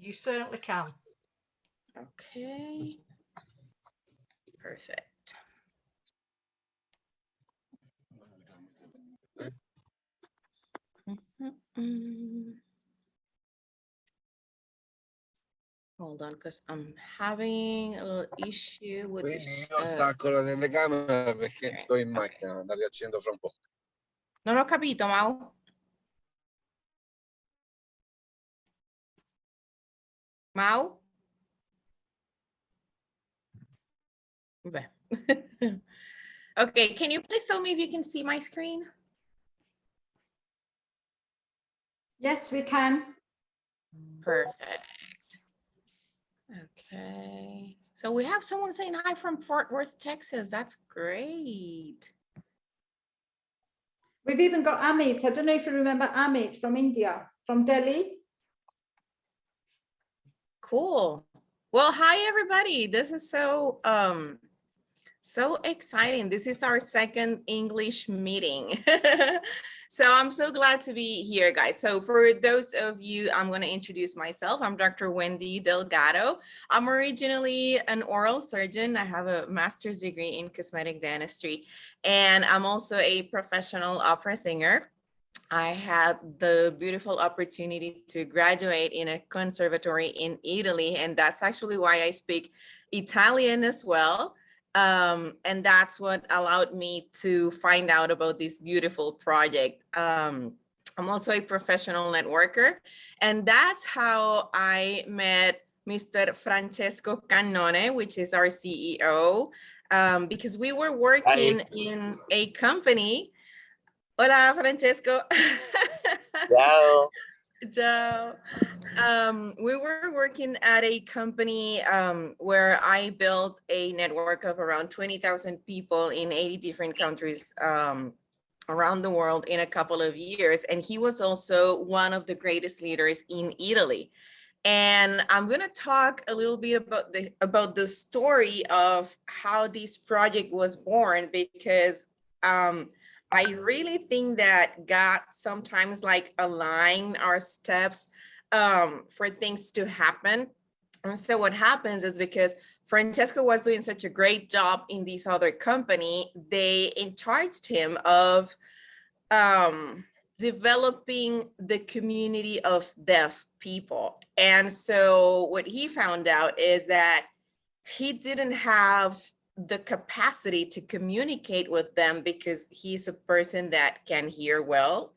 You certainly can. Okay. Perfect. Hold on, because I'm having a little issue with Quindi this. io stacco la telecamera perché okay, sto in macchina, la riaccendo fra un po'. Non ho capito, Mau. Mau? Beh. Okay, can you please tell me if you can see my screen? Yes, we can. Perfect. Okay. So we have someone saying hi from Fort Worth, Texas. That's great. We've even got Amit. I don't know if you remember Amit from India, from Delhi. Cool. Well, hi everybody. This is so exciting. This is our second English meeting. So I'm so glad to be here, guys. So for those of you, I'm going to introduce myself. I'm Dr. Wendy Delgado. I'm originally an oral surgeon. I have a master's degree in cosmetic dentistry, and I'm also a professional opera singer. I had the beautiful opportunity to graduate in a conservatory in Italy, and that's actually why I speak Italian as well. And that's what allowed me to find out about this beautiful project. I'm also a professional networker, and that's how I met Mr. Francesco Cannone, which is our CEO, because we were working in a company. Hola, Francesco. Ciao. Ciao. We were working at a company where I built a network of around 20,000 people in 80 different countries around the world in a couple of years. And he was also one of the greatest leaders in Italy. And I'm going to talk a little bit about the story of how this project was born, because I really think that God sometimes like align our steps for things to happen. And so what happens is, because Francesco was doing such a great job in this other company, they charged him of developing the community of deaf people. And so what he found out is that he didn't have the capacity to communicate with them, because he's a person that can hear well,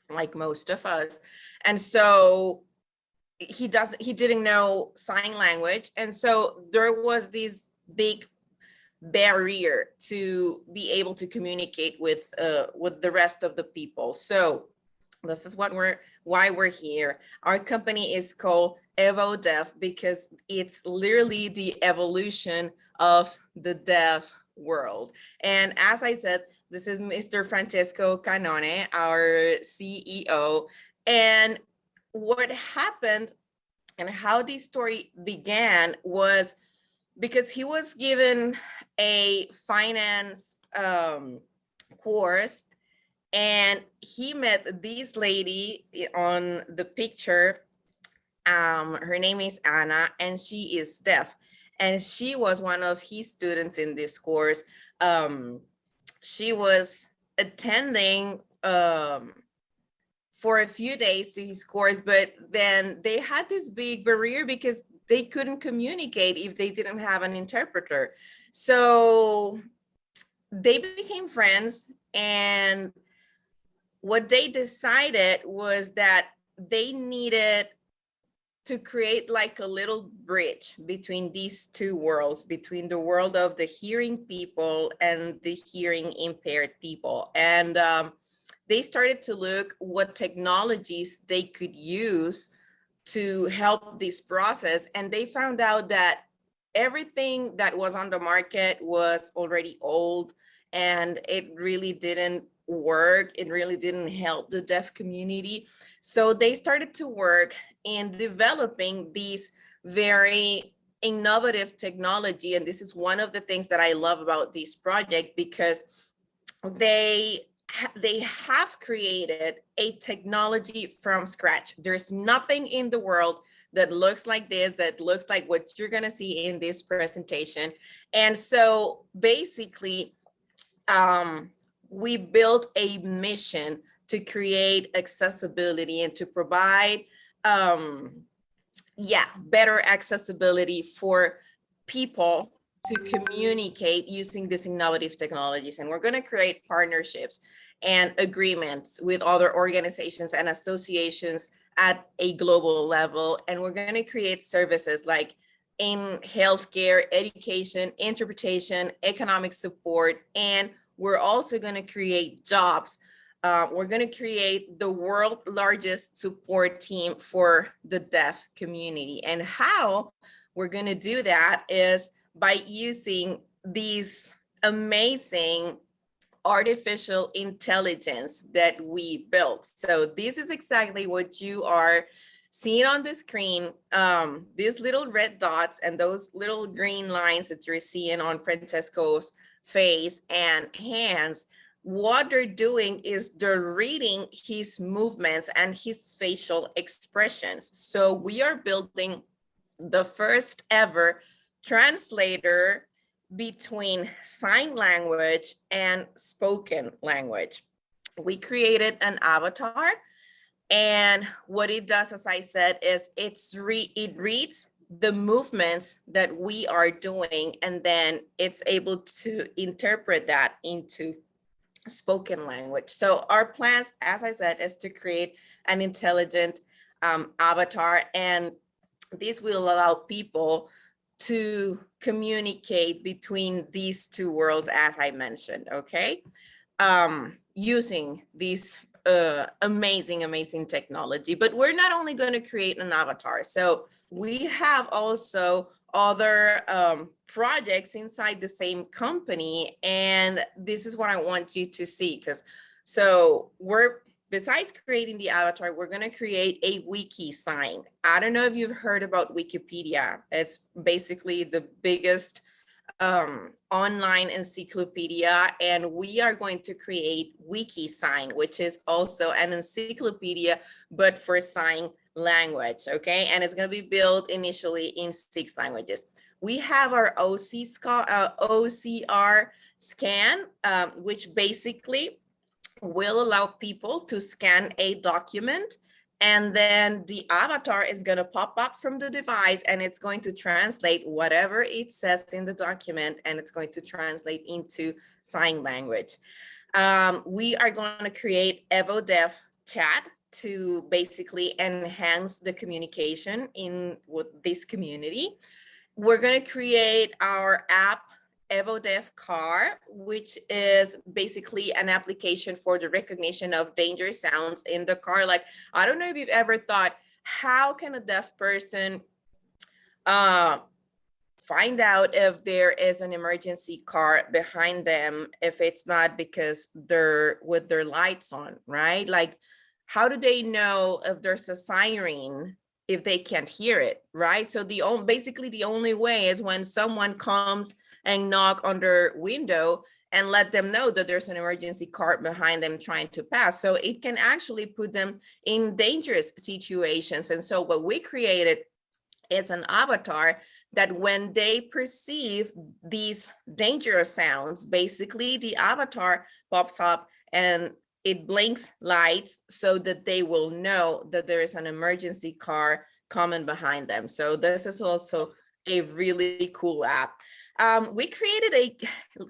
like most of us. And so he didn't know sign language. And so there was this big barrier to be able to communicate with the rest of the people. So this is why we're here. Our company is called EVODEAF because it's literally the evolution of the deaf world. And as I said, this is Mr. Francesco Cannone, our CEO. And what happened and how this story began was because he was given a finance course, and he met this lady on the picture. Her name is Anna, and she is deaf. And she was one of his students in this course. She was attending for a few days to his course, but then they had this big barrier because they couldn't communicate if they didn't have an interpreter. So they became friends, and what they decided was that they needed to create like a little bridge between these two worlds, between the world of the hearing people and the hearing impaired people. And they started to look what technologies they could use to help this process. And they found out that everything that was on the market was already old, and it really didn't work. It really didn't help the deaf community. So they started to work in developing these very innovative technology. And this is one of the things that I love about this project, because they they have created a technology from scratch. There's nothing in the world that looks like this, that looks like what you're going to see in this presentation. And so basically, we built a mission to create accessibility and to provide better accessibility for people to communicate using these innovative technologies. And we're going to create partnerships and agreements with other organizations and associations at a global level. And we're going to create services like in healthcare, education, interpretation, economic support, and we're also going to create jobs. We're going to create the world's largest support team for the deaf community. And how we're going to do that is by using these amazing artificial intelligence that we built. So this is exactly what you are seeing on the screen. These little red dots and those little green lines that you're seeing on Francesco's face and hands, what they're doing is they're reading his movements and his facial expressions. So we are building the first ever translator between sign language and spoken language. We created an avatar, and what it does, as I said, is it reads the movements that we are doing, and then it's able to interpret that into spoken language. So our plans, as I said, is to create an intelligent avatar, and this will allow people to communicate between these two worlds, as I mentioned, okay? Using these amazing technology. But we're not only going to create an avatar. So we have also other projects inside the same company. And this is what I want you to see, because so besides creating the avatar, we're going to create a wiki sign. I don't know if you've heard about Wikipedia. It's basically the biggest online encyclopedia, and we are going to create wiki sign, which is also an encyclopedia, but for sign language, okay? And it's going to be built initially in 6 languages. We have our OCR scan, which basically will allow people to scan a document, and then the avatar is going to pop up from the device, and it's going to translate whatever it says in the document, and it's going to translate into sign language. We are going to create EVODEAF chat to basically enhance the communication with this community. We're going to create our app, EVODEAF Car, which is basically an application for the recognition of dangerous sounds in the car. Like, I don't know if you've ever thought, how can a deaf person find out if there is an emergency car behind them if it's not because they're with their lights on, right? Like, how do they know if there's a siren if they can't hear it, right? So basically the only way is when someone comes and knock on their window and let them know that there's an emergency car behind them trying to pass. So it can actually put them in dangerous situations. And so what we created is an avatar that when they perceive these dangerous sounds, basically the avatar pops up and it blinks lights so that they will know that there is an emergency car coming behind them. So this is also a really cool app. We created a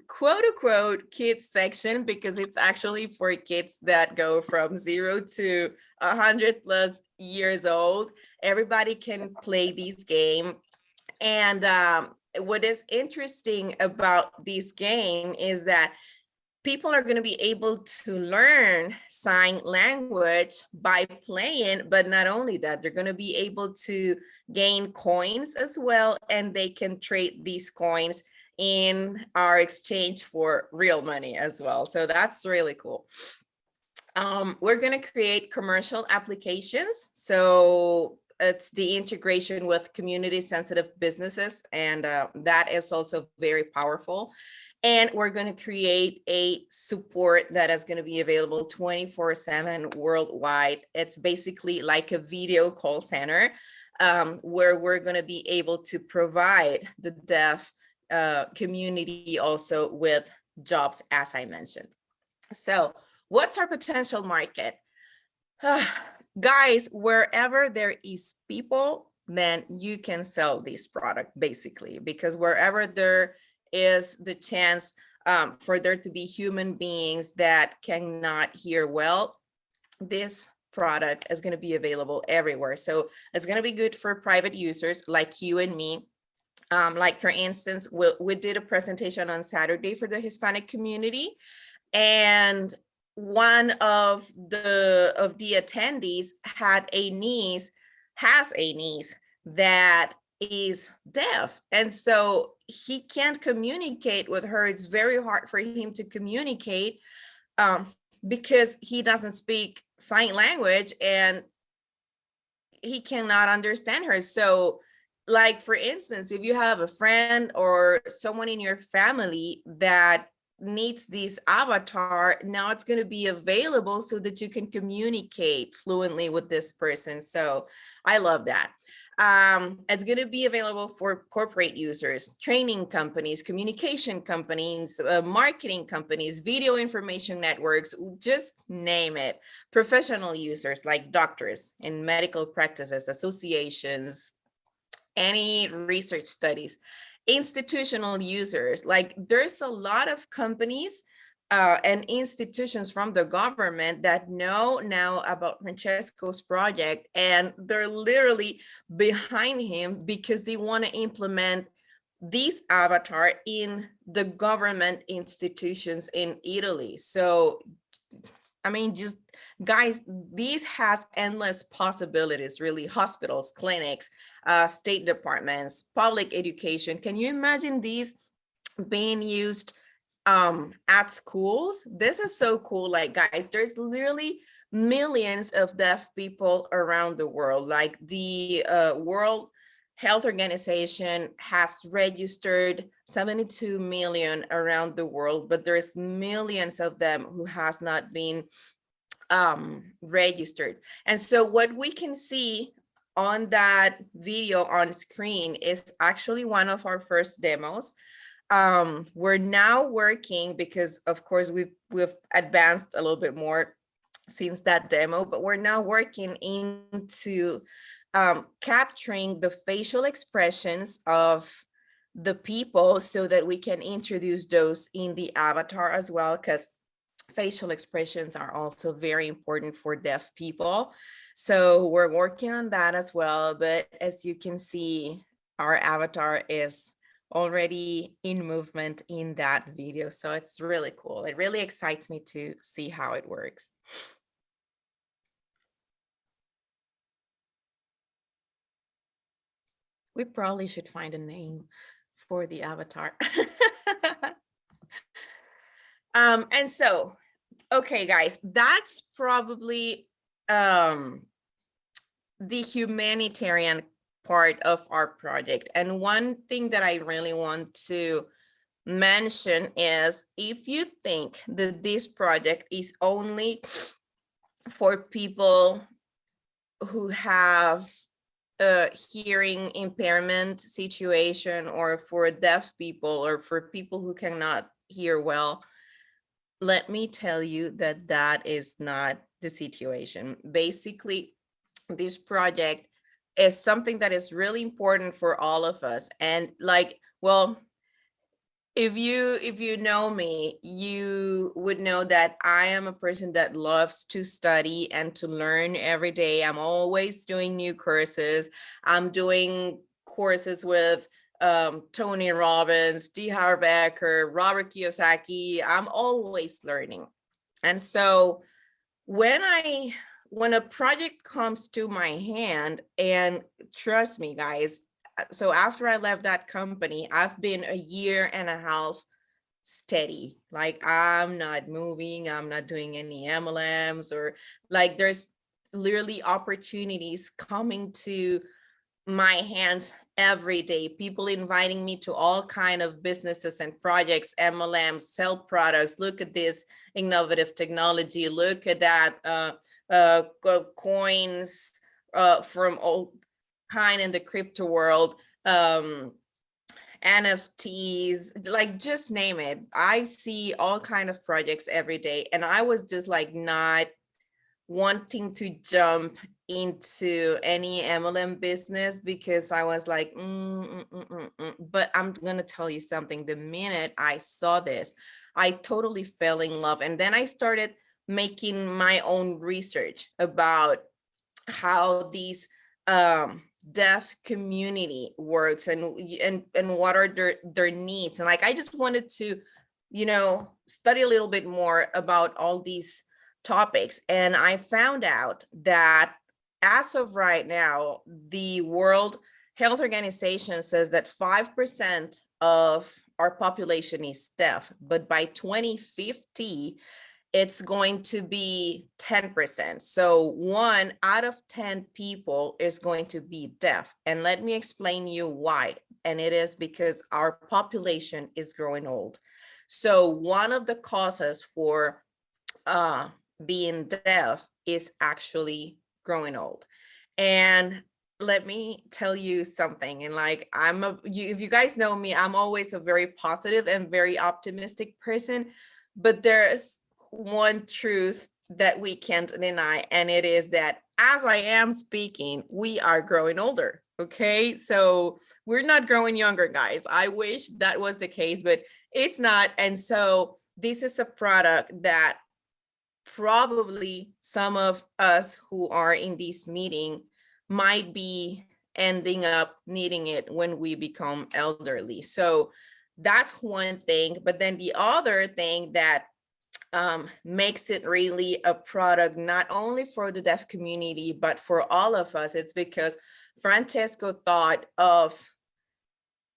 quote unquote kids section because it's actually for kids that go from 0 to 100+ years old. Everybody can play this game. And what is interesting about this game is that people are going to be able to learn sign language by playing, but not only that, they're going to be able to gain coins as well, and they can trade these coins in our exchange for real money as well. So that's really cool. We're going to create commercial applications. So it's the integration with community sensitive businesses, and that is also very powerful. And we're going to create a support that is going to be available 24/7 worldwide. It's basically like a video call center, where we're going to be able to provide the deaf community also with jobs, as I mentioned. So what's our potential market? Guys, wherever there is people, then you can sell this product, basically, because wherever there is the chance for there to be human beings that cannot hear well, this product is going to be available everywhere. So it's going to be good for private users like you and me. Like, for instance, we did a presentation on Saturday for the Hispanic community, and one of the attendees has a niece that is deaf, and so he can't communicate with her. It's very hard for him to communicate because he doesn't speak sign language and he cannot understand her. So, like, for instance, if you have a friend or someone in your family that needs this avatar, now it's going to be available so that you can communicate fluently with this person. So I love that. It's going to be available for corporate users, training companies, communication companies, marketing companies, video information networks, just name it. Professional users like doctors and medical practices, associations, any research studies. Institutional users, like there's a lot of companies and institutions from the government that know now about Francesco's project, and they're literally behind him because they want to implement this avatar in the government institutions in Italy. So, I mean, just guys, this has endless possibilities, really. Hospitals, clinics, state departments, public education. Can you imagine these being used at schools? This is so cool. Like, guys, there's literally millions of deaf people around the world. Like, the World Health Organization has registered 72 million around the world, but there's millions of them who has not been registered. And so what we can see on that video on screen is actually one of our first demos. We're now working, because of course we've advanced a little bit more since that demo, but we're now working into capturing the facial expressions of the people so that we can introduce those in the avatar as well, because facial expressions are also very important for deaf people. So we're working on that as well. But as you can see, our avatar is already in movement in that video. So it's really cool. It really excites me to see how it works. We probably should find a name for the avatar. And so, okay, guys, that's probably the humanitarian part of our project. And one thing that I really want to mention is, if you think that this project is only for people who have a hearing impairment situation, or for deaf people, or for people who cannot hear well, let me tell you that that is not the situation. Basically, this project is something that is really important for all of us. And like, well, if you know me, you would know that I am a person that loves to study and to learn every day. I'm always doing new courses. I'm doing courses with Tony Robbins, D. Harv Eker, Robert Kiyosaki. I'm always learning. And so when a project comes to my hand, and trust me, guys, so after I left that company, I've been a year and a half steady. Like, I'm not moving, I'm not doing any MLMs, or like, there's literally opportunities coming to my hands every day. People inviting me to all kind of businesses and projects, MLMs, sell products. Look at this innovative technology. Look at that coins from all kind in the crypto world. NFTs, like just name it. I see all kind of projects every day, and I was just like not wanting to jump into any MLM business because I was like, but I'm gonna tell you something. The minute I saw this, I totally fell in love, and then I started making my own research about how these deaf community works and what are their needs. And like I just wanted to, study a little bit more about all these topics. And I found out that as of right now, the World Health Organization says that 5% of our population is deaf, but by 2050, it's going to be 10%. So 1 out of 10 people is going to be deaf. And let me explain you why. And it is because our population is growing old. So one of the causes for being deaf is actually growing old. And let me tell you something. And like, if you guys know me, I'm always a very positive and very optimistic person, but there's one truth that we can't deny, and it is that as I am speaking, we are growing older. Okay, so we're not growing younger, guys. I wish that was the case, but it's not. And so this is a product that probably some of us who are in this meeting might be ending up needing it when we become elderly. So that's one thing. But then the other thing that makes it really a product not only for the deaf community but for all of us, it's because Francesco thought of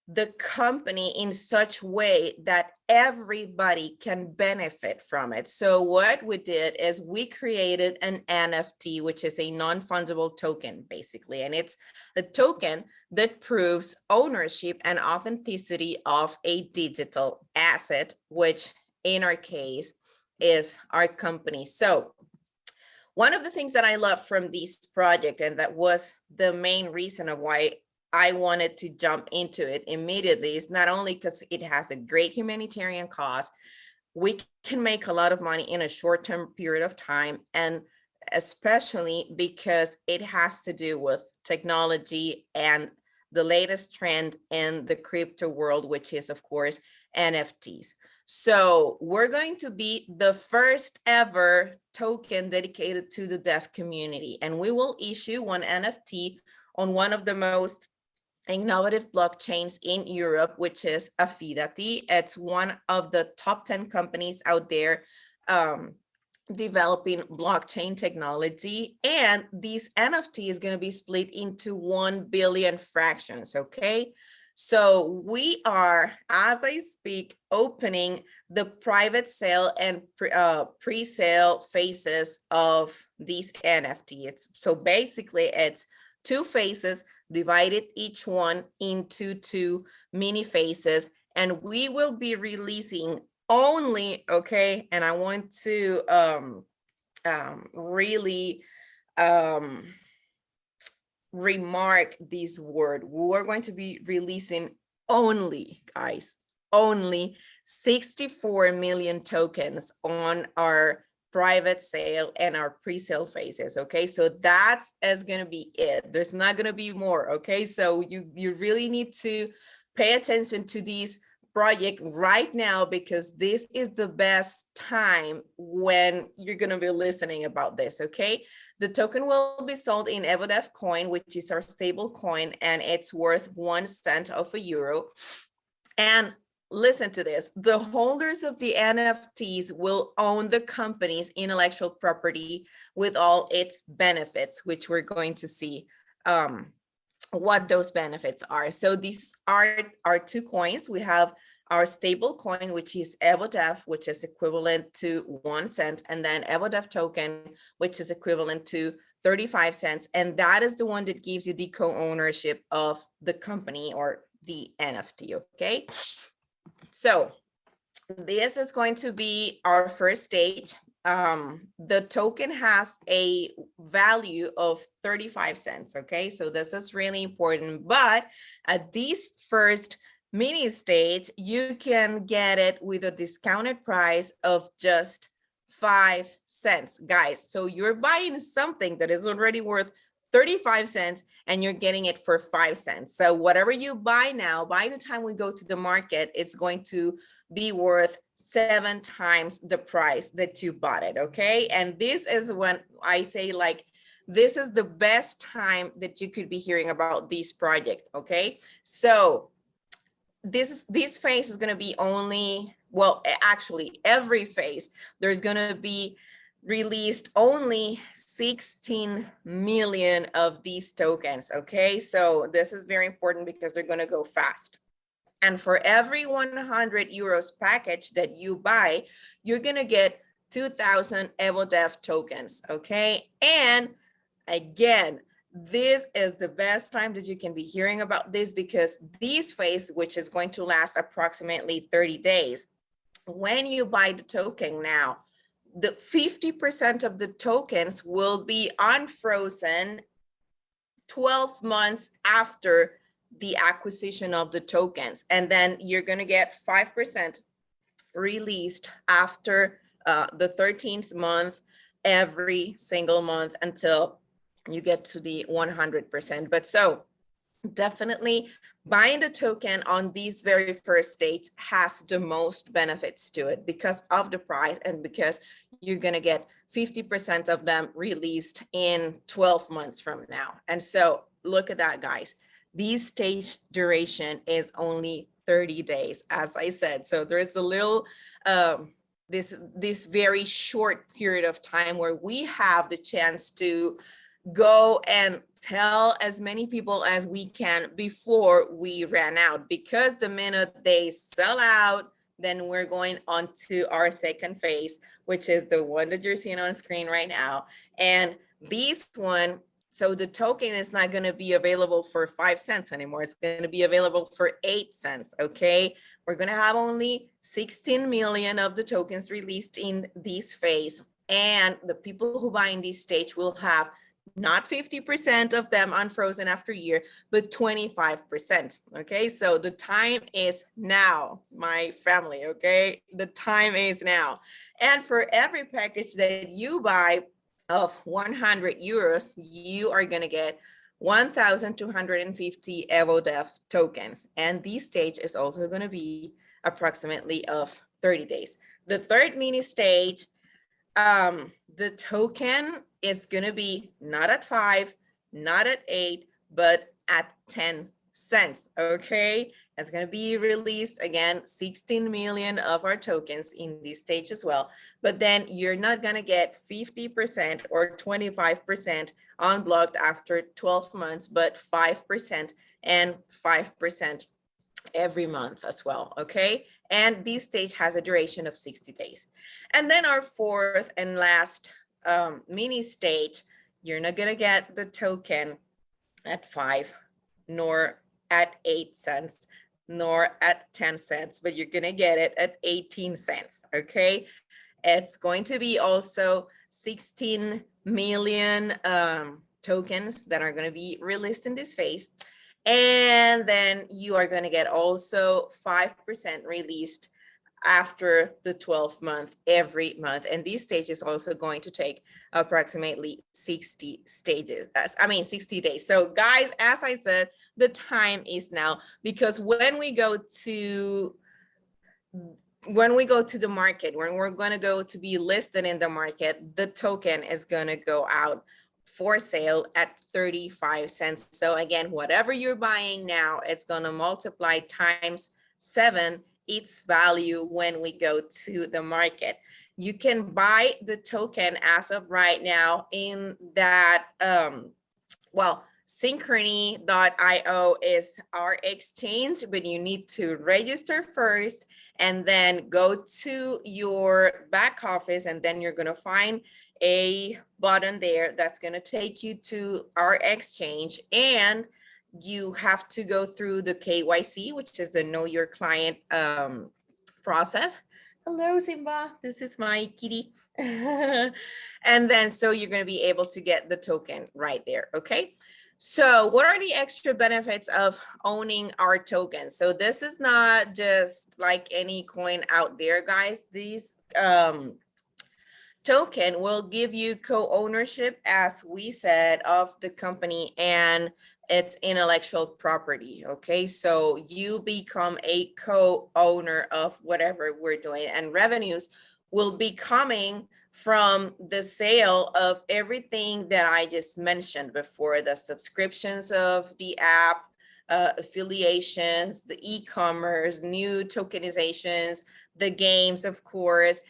the company in such way that everybody can benefit from it. So what we did is we created an NFT, which is a non-fungible token basically, and it's a token that proves ownership and authenticity of a digital asset, which in our case is our company. So one of the things that I love from this project, and that was the main reason of why I wanted to jump into it immediately, is not only because it has a great humanitarian cause, we can make a lot of money in a short-term period of time, and especially because it has to do with technology and the latest trend in the crypto world, which is of course NFTs. So we're going to be the first ever token dedicated to the deaf community, and we will issue one NFT on one of the most innovative blockchains in Europe, which is EVODEAF. It's one of the top 10 companies out there developing blockchain technology, and this NFT is going to be split into 1 billion fractions. Okay, so we are, as I speak, opening the private sale and pre-sale phases of these NFTs. So basically it's 2 phases divided each one into 2 mini phases, and we will be releasing only, okay, and I want to really remark this word. We're going to be releasing only, guys, only 64 million tokens on our private sale and our pre-sale phases. Okay, so that's going to be it. There's not going to be more. Okay, so you really need to pay attention to these project right now, because this is the best time when you're going to be listening about this. Okay, the token will be sold in EVODEAF coin, which is our stable coin, and it's worth 1 cent of a euro. And listen to this, the holders of the NFTs will own the company's intellectual property with all its benefits, which we're going to see what those benefits are. So these are our 2 coins. We have our stable coin, which is EVODEAF, which is equivalent to 1 cent, and then EVODEAF token, which is equivalent to 35 cents. And that is the one that gives you the co-ownership of the company or the NFT, okay? So this is going to be our first stage. The token has a value of 35 cents, okay? So this is really important, but at this first mini stage, you can get it with a discounted price of just 5 cents, guys. So you're buying something that is already worth 35 cents and you're getting it for 5 cents. So whatever you buy now, by the time we go to the market, it's going to be worth 7 times the price that you bought it, okay? And this is when I say, like, this is the best time that you could be hearing about this project, okay? So this phase is going to be only, well, actually every phase there's going to be released only 16 million of these tokens, okay? So this is very important because they're going to go fast. And for every 100 euros package that you buy, you're going to get 2,000 EVODEAF tokens, okay? And again, this is the best time that you can be hearing about this, because this phase, which is going to last approximately 30 days, when you buy the token now, the 50% of the tokens will be unfrozen 12 months after the acquisition of the tokens. And then you're going to get 5% released after the 13th month, every single month until you get to the 100%. But so definitely buying the token on these very first stage has the most benefits to it because of the price and because you're going to get 50% of them released in 12 months from now. And so look at that, guys. This stage duration is only 30 days, as I said. So there's a little, this very short period of time where we have the chance to go and tell as many people as we can before we ran out, because the minute they sell out, then we're going on to our second phase, which is the one that you're seeing on screen right now. And this one, so the token is not going to be available for 5 cents anymore. It's going to be available for 8 cents. Okay. We're going to have only 16 million of the tokens released in this phase. And the people who buy in this stage will have not 50% of them unfrozen after a year, but 25%. Okay. So the time is now, my family. Okay. The time is now. And for every package that you buy of 100 euros, you are going to get 1,250 EVODEAF tokens. And this stage is also going to be approximately of 30 days. The third mini stage, the token is going to be not at 5, not at 8, but at 10 cents. Okay. It's going to be released again, 16 million of our tokens in this stage as well. But then you're not going to get 50% or 25% unblocked after 12 months, but 5% and 5% every month as well. Okay. And this stage has a duration of 60 days. And then our fourth and last mini stage, you're not going to get the token at 5, nor at 8 cents, nor at 10 cents, but you're going to get it at 18 cents. Okay. It's going to be also 16 million tokens that are going to be released in this phase. And then you are going to get also 5% released after the 12th month, every month. And this stage is also going to take approximately 60 days. So guys, as I said, the time is now, because when we go to the market, when we're going to go to be listed in the market, the token is going to go out for sale at 35 cents. So again, whatever you're buying now, it's going to multiply times 7 its value when we go to the market. You can buy the token as of right now in that, Synchrony.io is our exchange, but you need to register first and then go to your back office, and then you're going to find a button there that's going to take you to our exchange, and you have to go through the KYC, which is the Know Your Client process. Hello, Simba. This is my kitty. And then so you're going to be able to get the token right there. Okay. So what are the extra benefits of owning our tokens? So this is not just like any coin out there, guys. These token will give you co-ownership, as we said, of the company and its intellectual property. Okay, so you become a co-owner of whatever we're doing, and revenues will be coming from the sale of everything that I just mentioned before: the subscriptions of the app, affiliations, the e-commerce, new tokenizations, the games, of course,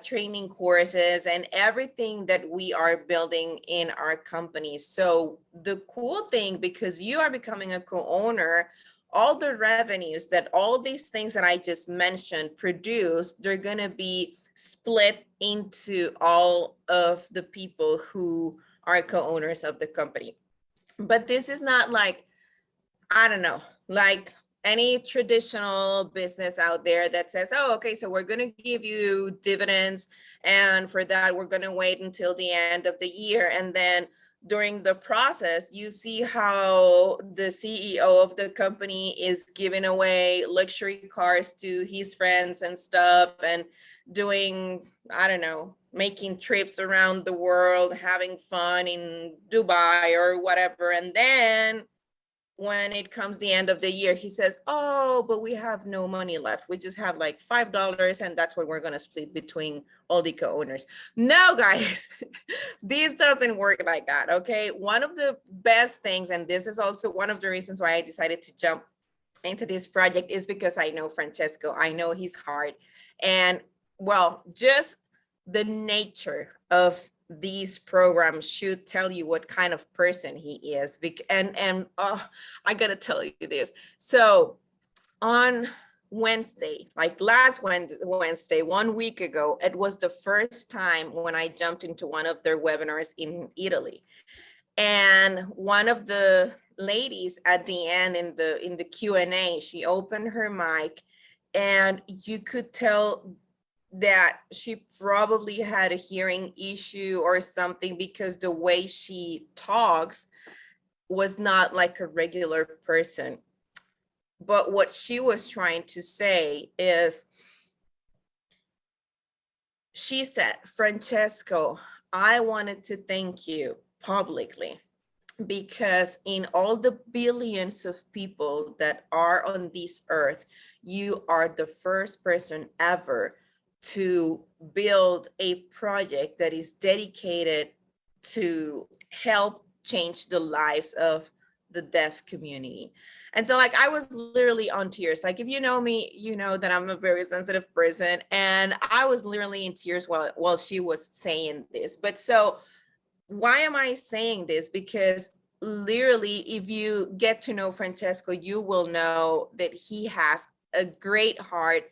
training courses, and everything that we are building in our company. So the cool thing, because you are becoming a co-owner, all the revenues that all these things that I just mentioned produce, they're going to be split into all of the people who are co-owners of the company. But this is not like, I don't know, like any traditional business out there that says, oh, okay, so we're going to give you dividends, and for that, we're going to wait until the end of the year. And then during the process, you see how the CEO of the company is giving away luxury cars to his friends and stuff, and doing, I don't know, making trips around the world, having fun in Dubai or whatever. And then when it comes the end of the year, he says, oh, but we have no money left. We just have like $5, and that's what we're going to split between all the co-owners. No, guys, this doesn't work like that. Okay. One of the best things, and this is also one of the reasons why I decided to jump into this project, is because I know Francesco. I know his heart, and well, just the nature of these programs should tell you what kind of person he is. And I gotta tell you this. So on Wednesday, like last Wednesday, 1 week ago, it was the first time when I jumped into one of their webinars in Italy. And one of the ladies at the end in the Q&A, she opened her mic, and you could tell that she probably had a hearing issue or something, because the way she talks was not like a regular person. But what she was trying to say is, she said, Francesco, I wanted to thank you publicly, because in all the billions of people that are on this earth, you are the first person ever to build a project that is dedicated to help change the lives of the deaf community. And so like I was literally on tears. Like if you know me, you know that I'm a very sensitive person, and I was literally in tears while she was saying this. But so why am I saying this? Because literally, if you get to know Francesco, you will know that he has a great heart,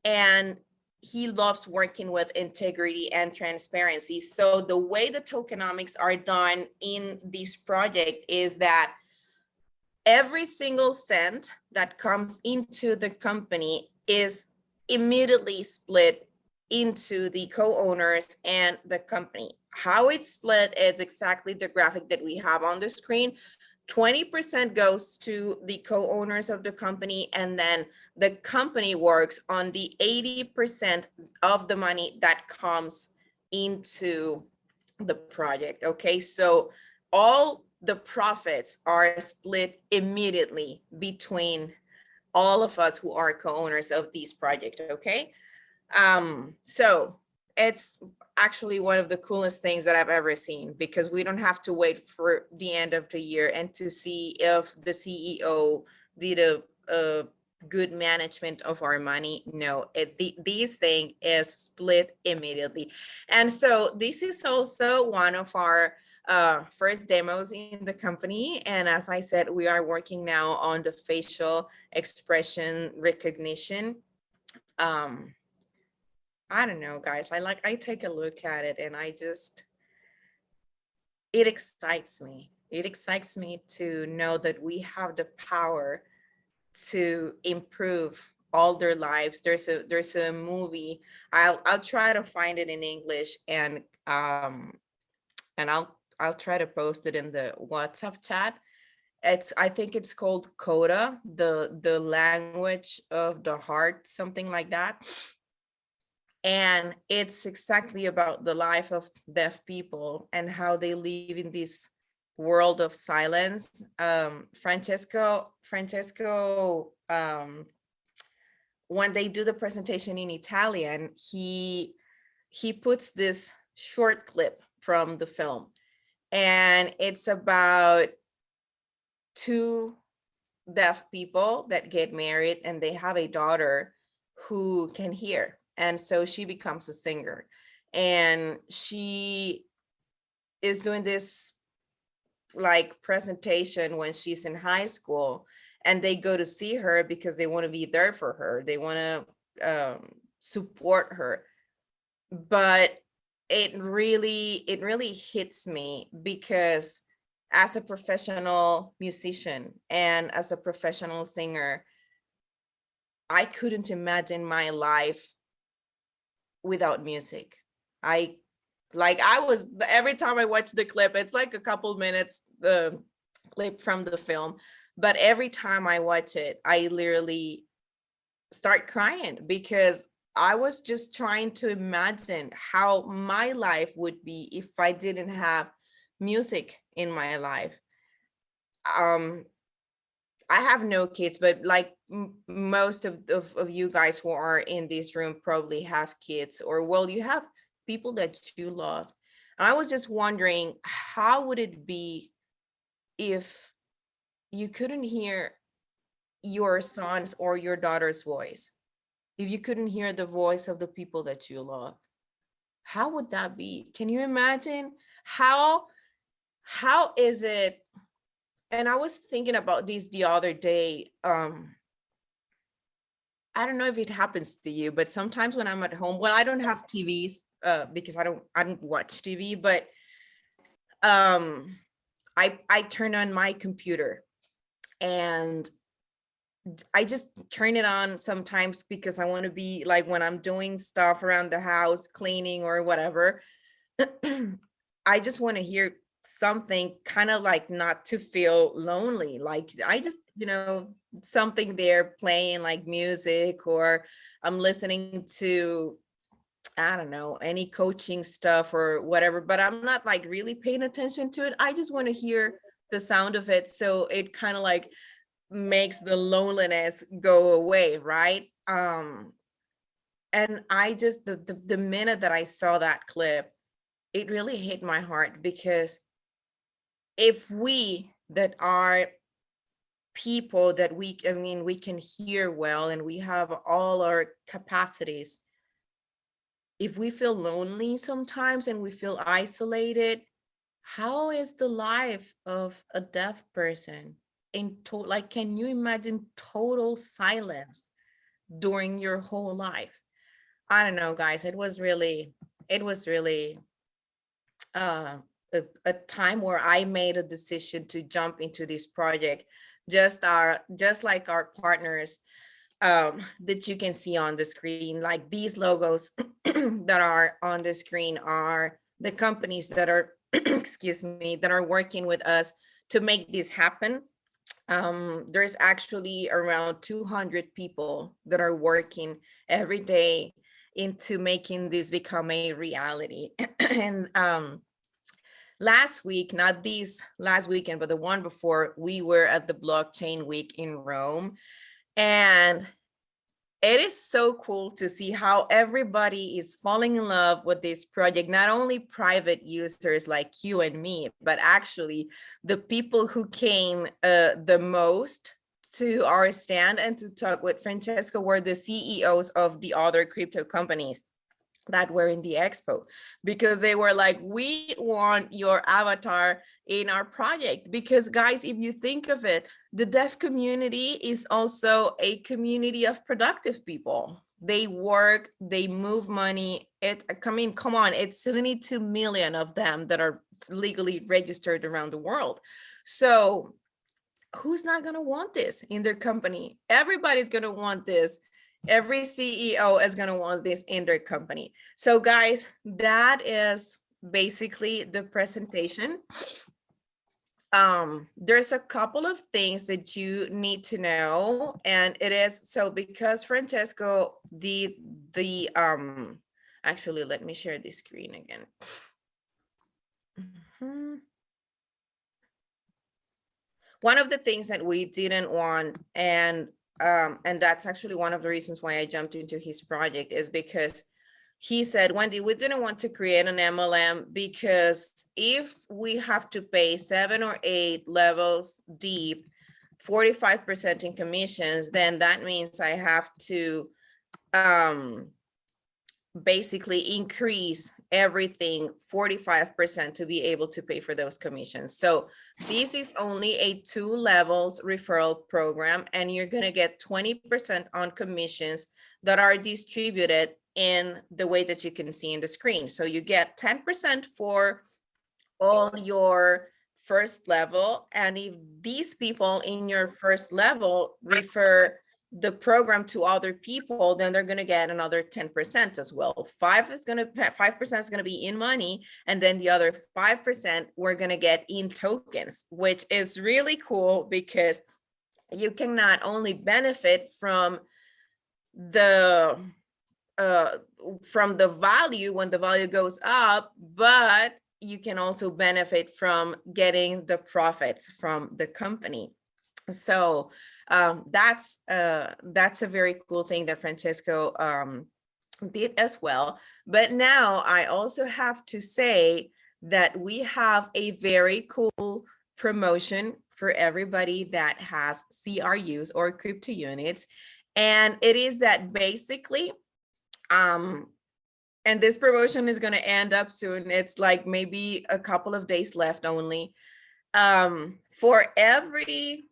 and he loves working with integrity and transparency. So the way the tokenomics are done in this project is that every single cent that comes into the company is immediately split into the co-owners and the company. How it's split is exactly the graphic that we have on the screen. 20% goes to the co-owners of the company, and then the company works on the 80% of the money that comes into the project. Okay, so all the profits are split immediately between all of us who are co-owners of this project. Okay, so it's actually one of the coolest things that I've ever seen, because we don't have to wait for the end of the year and to see if the CEO did a good management of our money. No, this thing is split immediately. And so this is also one of our first demos in the company. And as I said, we are working now on the facial expression recognition. I don't know, guys. I take a look at it and it excites me. It excites me to know that we have the power to improve all their lives. There's a movie. I'll try to find it in English, and I'll try to post it in the WhatsApp chat. I think it's called Coda, the language of the heart, something like that. And it's exactly about the life of deaf people and how they live in this world of silence. Francesco, when they do the presentation in Italian, he puts this short clip from the film, and it's about two deaf people that get married and they have a daughter who can hear. And so she becomes a singer, and she is doing this like presentation when she's in high school, and they go to see her because they want to be there for her. They want to support her. But it really hits me because as a professional musician and as a professional singer, I couldn't imagine my life without music. Every time I watch the clip, it's like a couple minutes, the clip from the film, but every time I watch it, I literally start crying because I was just trying to imagine how my life would be if I didn't have music in my life. I have no kids, but like most of you guys who are in this room probably have kids, or well, you have people that you love. And I was just wondering, how would it be if you couldn't hear your son's or your daughter's voice? If you couldn't hear the voice of the people that you love, how would that be? Can you imagine how is it? And I was thinking about this the other day. I don't know if it happens to you, but sometimes when I'm at home, well, I don't have TVs because I don't watch TV, but I turn on my computer and I just turn it on sometimes because I want to be like, when I'm doing stuff around the house, cleaning or whatever, I just want to hear something kind of like not to feel lonely. Like I just, something there playing like music, or I'm listening to, I don't know, any coaching stuff or whatever, but I'm not like really paying attention to it. I just want to hear the sound of it. So it kind of like makes the loneliness go away, right? And I just, the minute that I saw that clip, it really hit my heart, because if we that are people that we can hear well and we have all our capacities, if we feel lonely sometimes and we feel isolated, how is the life of a deaf person like, can you imagine total silence during your whole life? I don't know, guys. It was really a time where I made a decision to jump into this project. Just like our partners that you can see on the screen, like these logos that are on the screen are the companies that are excuse me, that are working with us to make this happen. There's actually around 200 people that are working every day into making this become a reality. And last week, not this last weekend, but the one before, we were at the Blockchain Week in Rome. And it is so cool to see how everybody is falling in love with this project, not only private users like you and me, but actually the people who came the most to our stand and to talk with Francesco were the CEOs of the other crypto companies. that were in the expo, because they were like, we want your avatar in our project. Because guys, if you think of it, the deaf community is also a community of productive people. They work, they move money. Come on, it's 72 million of them that are legally registered around the world. So who's not going to want this in their company? Everybody's going to want this. Every CEO is going to want this in their company. So guys, that is basically the presentation. There's a couple of things that you need to know, and it is, so because Francesco, actually, let me share the screen again. One of the things that we didn't want, and that's actually one of the reasons why I jumped into his project, is because he said, Wendy, we didn't want to create an MLM because if we have to pay 7 or 8 levels deep, 45% in commissions, then that means I have to basically increase everything 45% to be able to pay for those commissions. So this is only a 2 levels referral program, and you're going to get 20% on commissions that are distributed in the way that you can see in the screen. So you get 10% for all your first level, and if these people in your first level refer the program to other people, then they're going to get another 10% as well. 5% is going to be in money, and then the other 5% we're going to get in tokens, which is really cool because you can not only benefit from the value when the value goes up, but you can also benefit from getting the profits from the company. So that's a very cool thing that Francesco did as well. But now I also have to say that we have a very cool promotion for everybody that has CRUs or crypto units. And it is that basically, and this promotion is going to end up soon. It's like maybe a couple of days left only. For every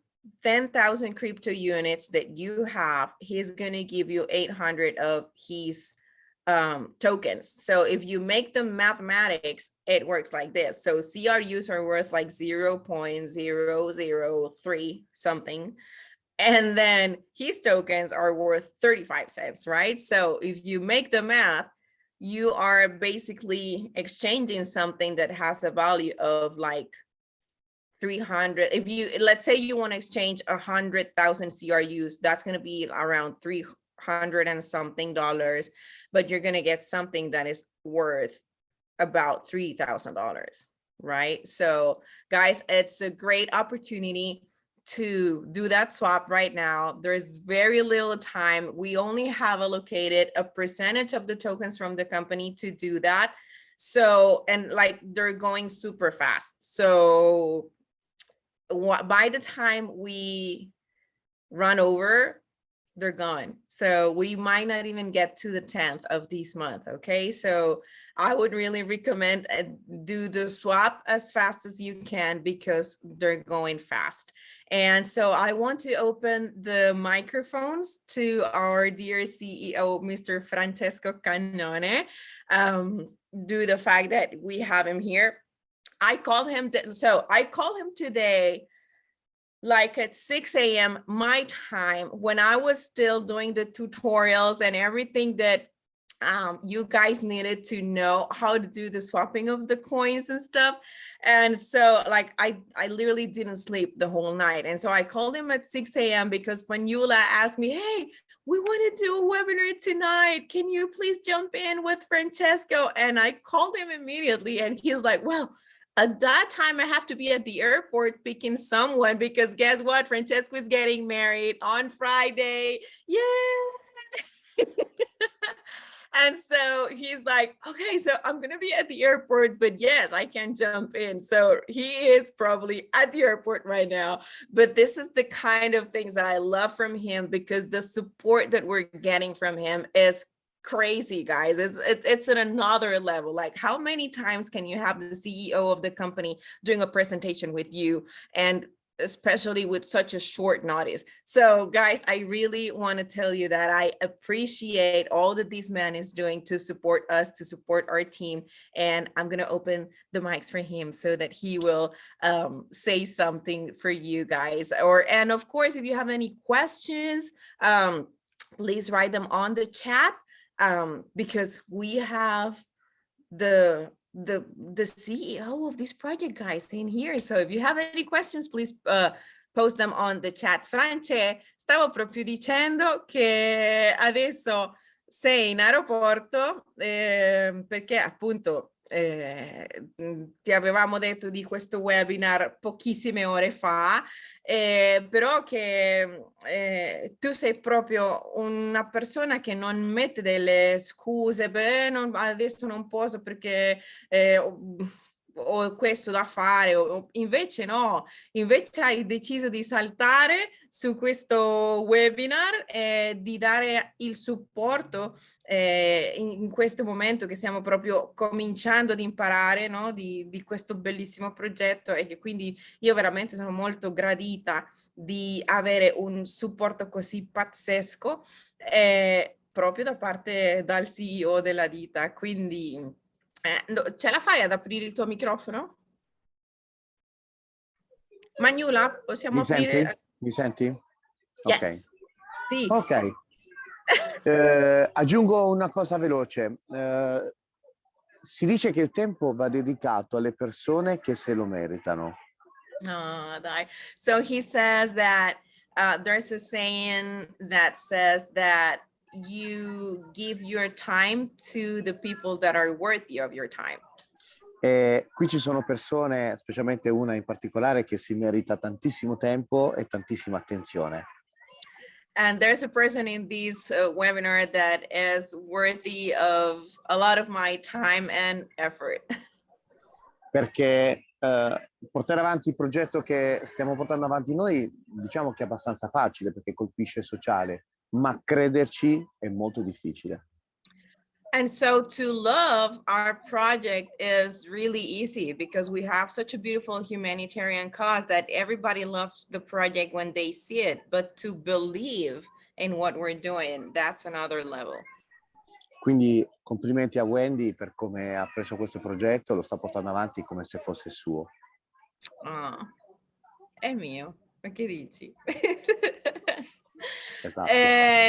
10,000 crypto units that you have, he's going to give you 800 of his tokens. So if you make the mathematics, it works like this. So CRUs are worth like 0.003 something. And then his tokens are worth 35 cents, right? So if you make the math, you are basically exchanging something that has a value of like 300. If you, let's say you want to exchange 100,000 CRUs, that's going to be around $300 and something, but you're going to get something that is worth about $3,000, right? So guys, it's a great opportunity to do that swap right now. There's very little time. We only have allocated a percentage of the tokens from the company to do that. So, and like they're going super fast. So by the time we run over, they're gone. So we might not even get to the 10th of this month. Okay. So I would really recommend do the swap as fast as you can because they're going fast. And so I want to open the microphones to our dear CEO, Mr. Francesco Cannone, due to the fact that we have him here. I called him today, like at 6 a.m. my time, when I was still doing the tutorials and everything that you guys needed to know how to do the swapping of the coins and stuff. And so like I literally didn't sleep the whole night. And so I called him at 6 a.m. because Panula asked me, hey, we want to do a webinar tonight. Can you please jump in with Francesco? And I called him immediately and he's like, well, at that time, I have to be at the airport picking someone because guess what? Francesco is getting married on Friday. Yeah. And so he's like, okay, so I'm going to be at the airport, but yes, I can jump in. So he is probably at the airport right now. But this is the kind of things that I love from him because the support that we're getting from him is crazy, guys. It's at another level. Like, how many times can you have the CEO of the company doing a presentation with you, and especially with such a short notice? So guys, I really want to tell you that I appreciate all that this man is doing to support us, to support our team. And I'm going to open the mics for him so that he will say something for you guys. And of course, if you have any questions, please write them on the chat, because we have the CEO of this project, guys, in here. So if you have any questions, please post them on the chat. France, stavo proprio dicendo che adesso sei in aeroporto perché appunto ti avevamo detto di questo webinar pochissime ore fa, però che tu sei proprio una persona che non mette delle scuse, adesso non posso perché ho questo da fare, invece no, invece hai deciso di saltare su questo webinar e di dare il supporto in questo momento che stiamo proprio cominciando ad imparare, no? di questo bellissimo progetto, e che quindi io veramente sono molto gradita di avere un supporto così pazzesco proprio dal CEO della ditta. Quindi ce la fai ad aprire il tuo microfono? Magnula, possiamo Mi aprire? senti? Mi senti? Ok. Yes. Sì. Ok. Aggiungo una cosa veloce. Si dice che il tempo va dedicato alle persone che se lo meritano. Oh, dai. So he says that there's a saying that says that you give your time to the people that are worthy of your time. Qui ci sono persone, specialmente una in particolare, che si merita tantissimo tempo e tantissima attenzione. And there's a person in this webinar that is worthy of a lot of my time and effort. Perché portare avanti il progetto che stiamo portando avanti noi, diciamo che è abbastanza facile perché colpisce il sociale, ma crederci è molto difficile. And so to love our project is really easy because we have such a beautiful humanitarian cause that everybody loves the project when they see it, but to believe in what we're doing, that's another level. Quindi complimenti a Wendy per come ha preso questo progetto, lo sta portando avanti come se fosse suo. Oh, è mio, ma che dici? Esatto.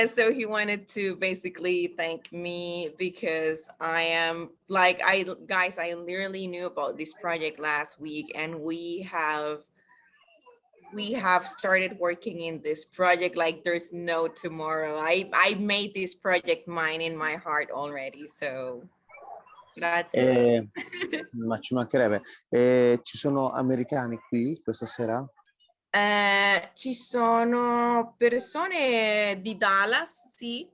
So he wanted to basically thank me because I am like, guys, I literally knew about this project last week, and we have started working in this project like there's no tomorrow. I made this project mine in my heart already, so that's it. Ma ci mancherebbe. Ci sono americani qui questa sera? Ci sono persone di Dallas, sì.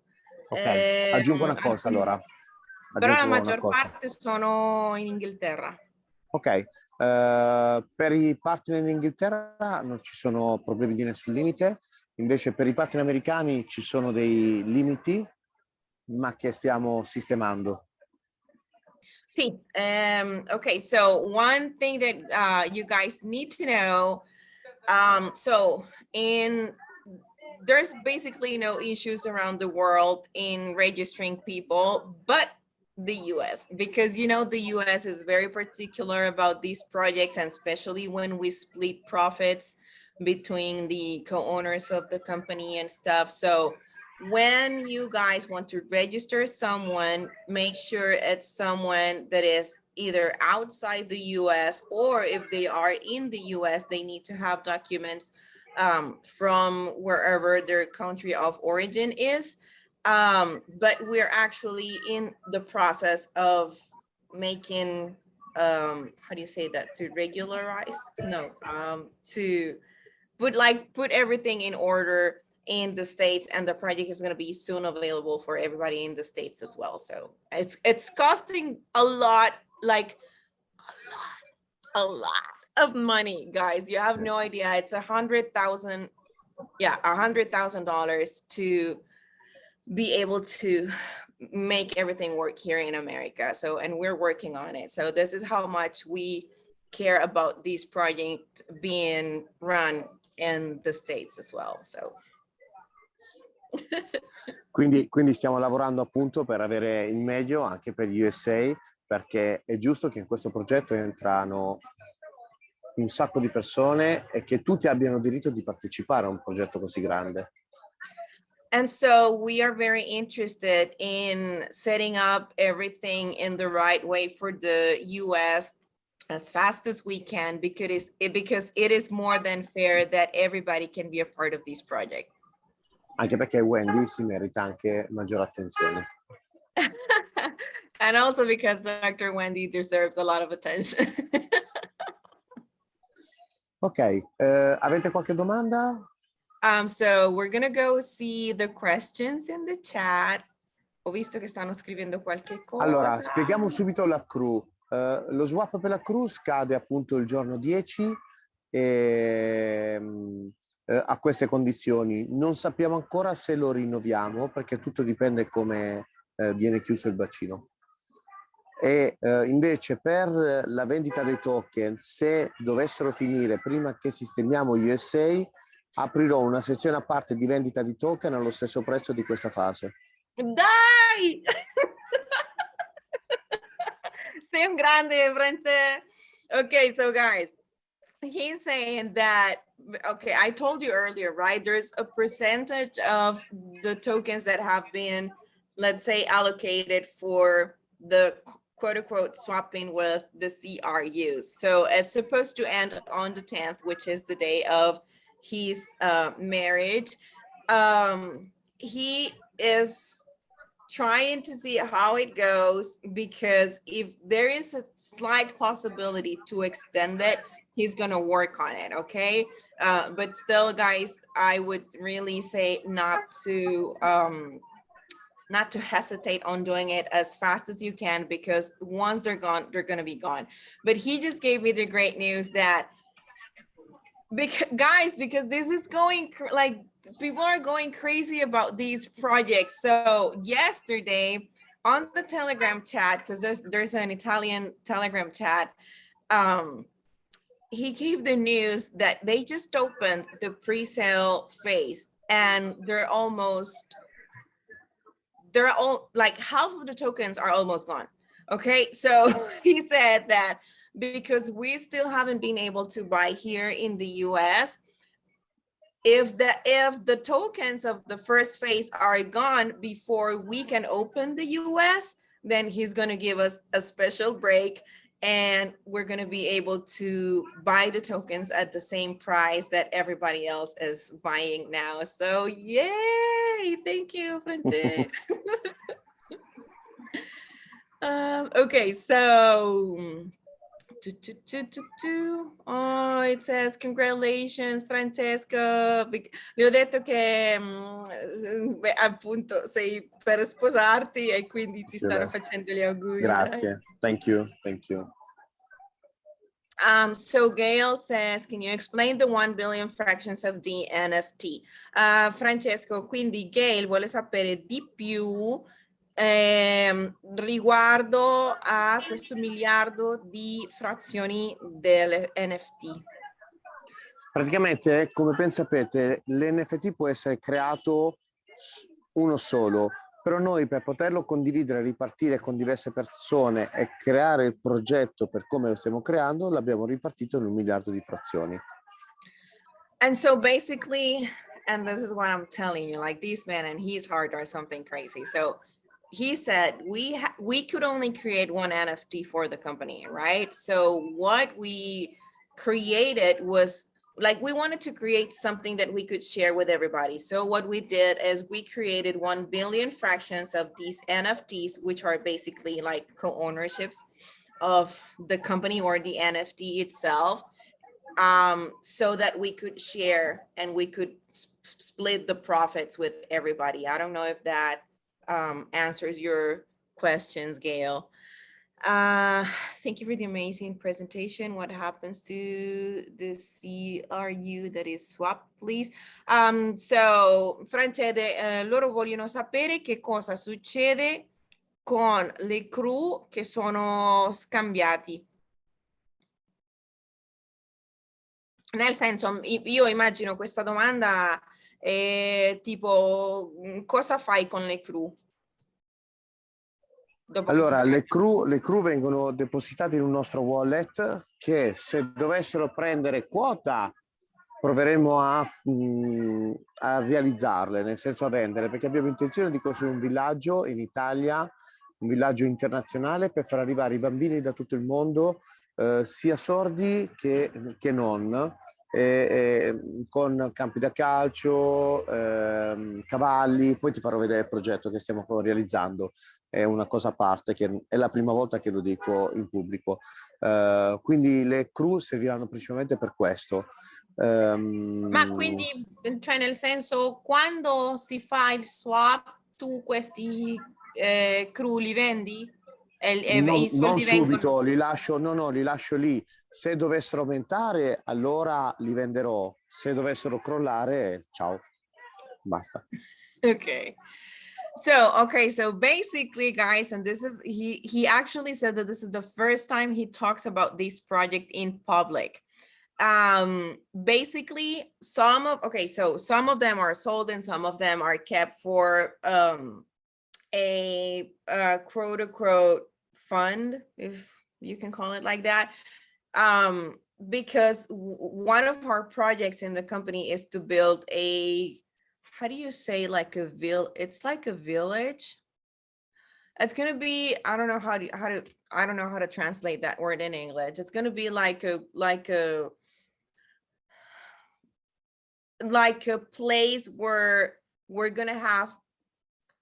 Ok, aggiungo una cosa allora. Però la maggior parte sono in Inghilterra. Ok, per i partner in Inghilterra non ci sono problemi di nessun limite, invece per i partner americani ci sono dei limiti, ma che stiamo sistemando. Sì, okay, so one thing that you guys need to know, so there's basically no issues around the world in registering people, but the US, because you know the US is very particular about these projects, and especially when we split profits between the co-owners of the company and stuff. So when you guys want to register someone, make sure it's someone that is either outside the US, or if they are in the US, they need to have documents from wherever their country of origin is. But we're actually in the process of making, how do you say that, to regularize? No, to put everything in order in the States, and the project is going to be soon available for everybody in the States as well. So it's costing a lot, like a lot of money, guys. You have no idea. It's $100,000 to be able to make everything work here in America. So, and we're working on it. So this is how much we care about these projects being run in the States as well. So. Quindi stiamo lavorando appunto per avere il meglio anche per gli USA, perché è giusto che in questo progetto entrano un sacco di persone e che tutti abbiano diritto di partecipare a un progetto così grande. And so we are very interested in setting up everything in the right way for the US as fast as we can, because it is more than fair that everybody can be a part of this project. Anche perché Wendy si merita anche maggiore attenzione. And also because Dr. Wendy deserves a lot of attention. Ok, avete qualche domanda? So we're gonna go see the questions in the chat. Ho visto che stanno scrivendo qualche cosa. Allora, spieghiamo subito la crew. Lo swap per la crew scade appunto il giorno 10 e a queste condizioni. Non sappiamo ancora se lo rinnoviamo, perché tutto dipende come viene chiuso il bacino. E invece per la vendita dei token, se dovessero finire prima che sistemiamo USA, aprirò una sezione a parte di vendita di token allo stesso prezzo di questa fase. Dai! Sei un grande, Frente. Okay, so guys, he's saying that, okay, I told you earlier, right? There's a percentage of the tokens that have been, let's say, allocated for the quote unquote swapping with the CRUs. So it's supposed to end on the 10th, which is the day of his marriage. He is trying to see how it goes, because if there is a slight possibility to extend it, he's gonna work on it, okay? But still, guys, I would really say not to hesitate on doing it as fast as you can, because once they're gone, they're gonna be gone. But he just gave me the great news that, because this is going like, people are going crazy about these projects. So yesterday on the Telegram chat, because there's an Italian Telegram chat, he gave the news that they just opened the pre-sale phase, and they're all like half of the tokens are almost gone. Okay, so he said that because we still haven't been able to buy here in the US, if the tokens of the first phase are gone before we can open the US, then he's going to give us a special break, and we're going to be able to buy the tokens at the same price that everybody else is buying now. So yay, thank you, Frente. Okay, so oh, it says congratulations Francesco. Le ho detto che beh, appunto sei per sposarti e quindi ti stanno facendo gli auguri. Grazie. Thank you. So Gail says, can you explain the 1 billion fractions of the NFT? Francesco, quindi Gail vuole sapere di più riguardo a questo miliardo di frazioni delle NFT. Praticamente, come ben sapete, l'NFT può essere creato uno solo, però noi per poterlo condividere, ripartire con diverse persone e creare il progetto per come lo stiamo creando, l'abbiamo ripartito in 1 miliardo di frazioni. And so basically, and this is what I'm telling you, like this man and his heart or something crazy. So he said we could only create one NFT for the company, right? So what we created was, like, we wanted to create something that we could share with everybody. So what we did is we created 1 billion fractions of these NFTs, which are basically like co-ownerships of the company or the NFT itself, so that we could share and we could split the profits with everybody. I don't know if that answers your questions, Gail. Thank you for the amazing presentation. What happens to the CRU that is swapped, please? So, Francesco, loro vogliono sapere che cosa succede con le crew che sono scambiati. Nel senso, io immagino questa domanda tipo, cosa fai con le crew? Allora, le crew vengono depositate in un nostro wallet che, se dovessero prendere quota, proveremo a realizzarle, nel senso a vendere, perché abbiamo intenzione di costruire un villaggio in Italia, un villaggio internazionale, per far arrivare i bambini da tutto il mondo, sia sordi che non, con campi da calcio, cavalli. Poi ti farò vedere il progetto che stiamo realizzando. È una cosa a parte, che è la prima volta che lo dico in pubblico. Quindi le crew serviranno principalmente per questo. Ma quindi, cioè nel senso, quando si fa il swap, tu questi crew li vendi? E i Non soldi subito, vengono? li lascio, no, li lascio lì. Se dovessero aumentare, allora li venderò. Se dovessero crollare, ciao, basta. Okay. So basically, guys, and this is, he actually said that this is the first time he talks about this project in public. Basically, some of them are sold and some of them are kept for a quote unquote fund, if you can call it like that. Because one of our projects in the company is to build a, how do you say, like a it's like a village. It's gonna be, I don't know how to translate that word in English. It's gonna be like a place where we're gonna have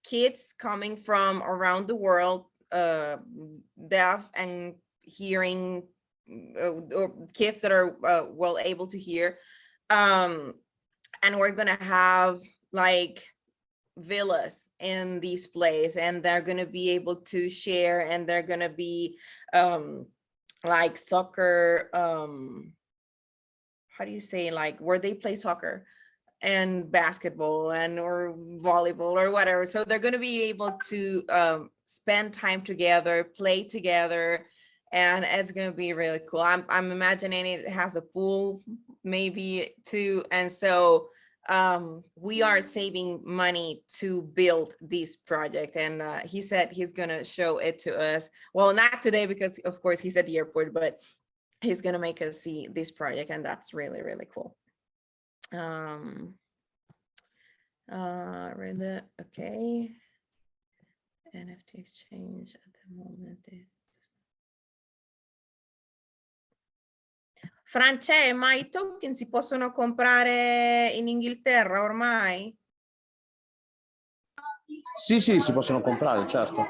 kids coming from around the world, deaf and hearing, or kids that are well able to hear, and we're gonna have like villas in these places, and they're gonna be able to share, and they're gonna be like soccer, how do you say, like where they play soccer and basketball and or volleyball or whatever. So they're going to be able to spend time together, play together, and it's going to be really cool. I'm imagining it has a pool maybe too, and so we are saving money to build this project. And he said he's going to show it to us. Well, not today, because of course he's at the airport, but he's going to make us see this project, and that's really, really cool. Read it. Okay. NFT exchange at the moment. France, ma i token si possono comprare in Inghilterra ormai? Sì, si possono comprare, certo.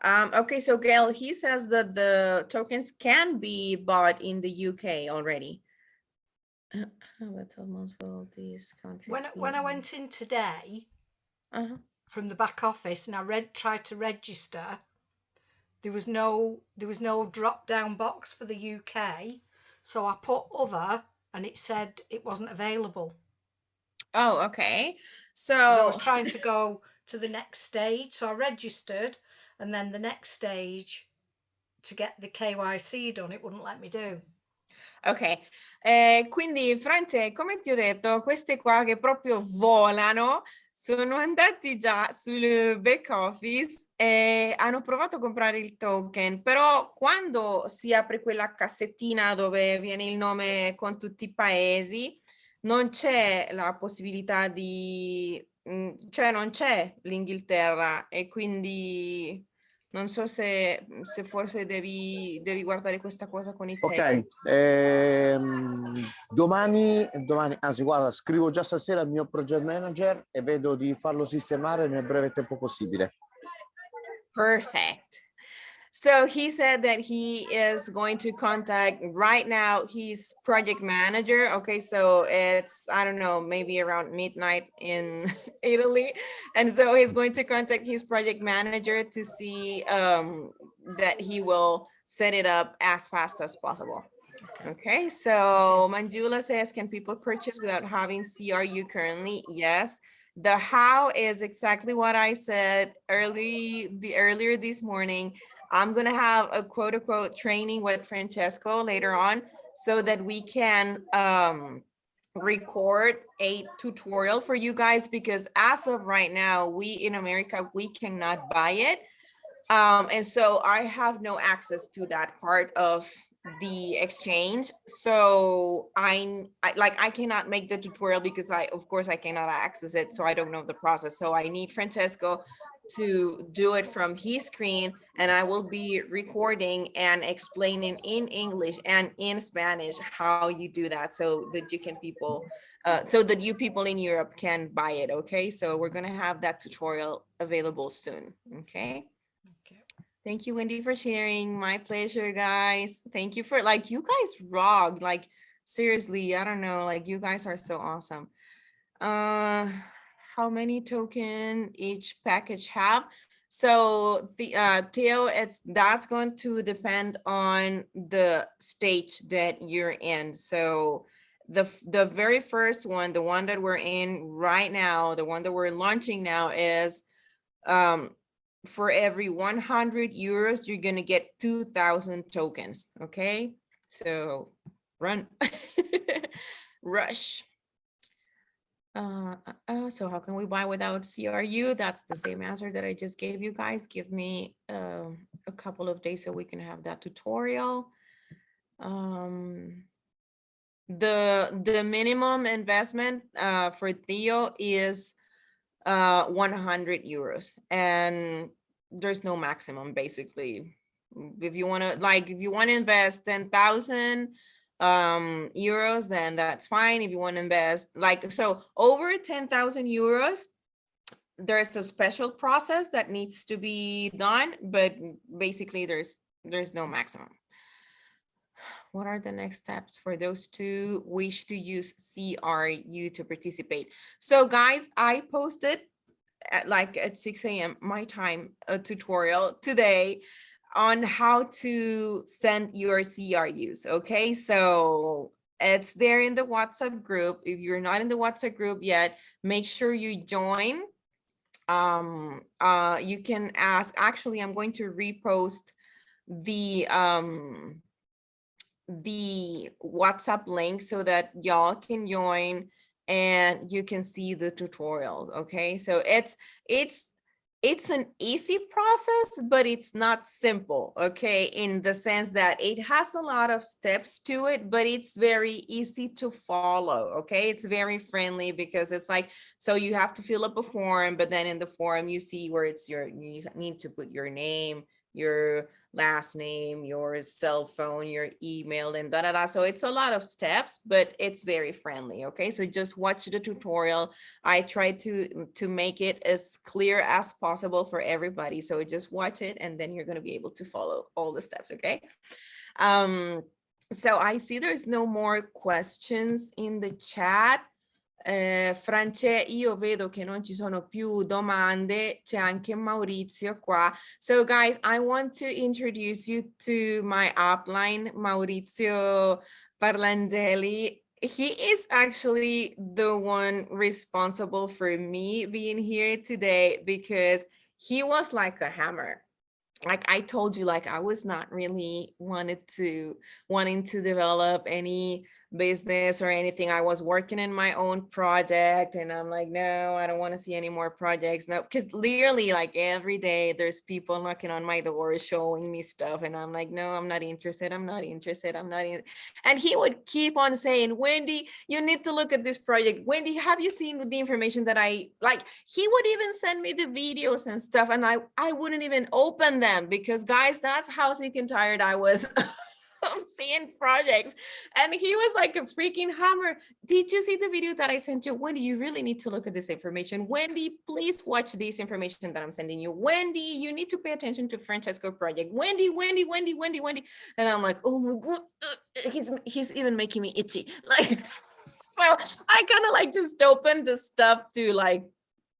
Okay, so Gail, he says that the tokens can be bought in the UK already. But almost all these countries. When I went in today from the back office and I tried to register, there was no drop down box for the UK, so I put other and it said it wasn't available. Oh, okay. So I was trying to go to the next stage, so I registered, and then the next stage to get the KYC done, it wouldn't let me do. Ok, quindi France, come ti ho detto, queste qua che proprio volano sono andati già sul back office e hanno provato a comprare il token, però quando si apre quella cassettina dove viene il nome con tutti i paesi, non c'è la possibilità di, cioè non c'è l'Inghilterra, e quindi non so se forse devi guardare questa cosa con i Ok, domani, anzi guarda, scrivo già stasera al mio project manager e vedo di farlo sistemare nel breve tempo possibile. Perfect. So he said that he is going to contact right now his project manager. Okay, so it's, I don't know, maybe around midnight in Italy. And so he's going to contact his project manager to see that he will set it up as fast as possible. Okay, so Manjula says, can people purchase without having CRU currently? Yes. The how is exactly what I said earlier this morning. I'm gonna have a quote unquote training with Francesco later on so that we can record a tutorial for you guys, because as of right now, we in America, we cannot buy it. And so I have no access to that part of the exchange. So I cannot make the tutorial because of course I cannot access it. So I don't know the process. So I need Francesco to do it from his screen, and I will be recording and explaining in English and in Spanish how you do that, so that you can so that you people in Europe can buy it. Okay, so we're gonna have that tutorial available soon. Okay. Thank you, Wendy, for sharing. My pleasure, guys. Thank you for, like, you guys rock. Like, seriously, I don't know, like, you guys are so awesome. How many token each package have? So the Theo, that's going to depend on the stage that you're in. So the very first one, the one that we're in right now, the one that we're launching now is for every 100 euros, you're going to get 2,000 tokens. Okay, so run. Rush. So how can we buy without CRU? That's the same answer that I just gave you guys. Give me a couple of days so we can have that tutorial. The minimum investment for Theo is 100 euros, and there's no maximum. Basically, if you want to invest 10,000 euros, then that's fine. If you want to invest so over 10,000 euros, there's a special process that needs to be done, but basically there's no maximum. What are the next steps for those who wish to use CRU to participate? So guys, I posted at 6 a.m. my time a tutorial today on how to send your CRUs. Okay, so it's there in the WhatsApp group. If you're not in the WhatsApp group yet, make sure you join. You can ask. Actually, I'm going to repost the WhatsApp link so that y'all can join and you can see the tutorial. Okay, so it's an easy process, but it's not simple, okay, in the sense that it has a lot of steps to it, but it's very easy to follow. Okay, it's very friendly because it's like, so you have to fill up a form, but then in the form you see where you need to put your name, your last name, your cell phone, your email, and so it's a lot of steps, but it's very friendly. Okay, so just watch the tutorial. I try to make it as clear as possible for everybody, so just watch it and then you're going to be able to follow all the steps. Okay, so I see there's no more questions in the chat. France, io vedo che non ci sono più domande. C'è anche Maurizio qua. So guys, I want to introduce you to my upline, Maurizio Parlangeli. He is actually the one responsible for me being here today because he was like a hammer. Like I told you, like I was not really wanting to develop any business or anything. I was working in my own project and I'm like, no, I don't want to see any more projects. No, because literally like every day there's people knocking on my door showing me stuff and I'm like, no, I'm not interested. I'm not interested. I'm not in. And he would keep on saying, Wendy, you need to look at this project. Wendy, have you seen the information that I like? He would even send me the videos and stuff and I wouldn't even open them because guys, that's how sick and tired I was of seeing projects. And he was like a freaking hammer. Did you see the video that I sent you? Wendy, you really need to look at this information. Wendy, please watch this information that I'm sending you. Wendy, you need to pay attention to Francesco project. Wendy. And I'm like, oh my God, he's even making me itchy. Like, so I kind of like just opened the stuff to like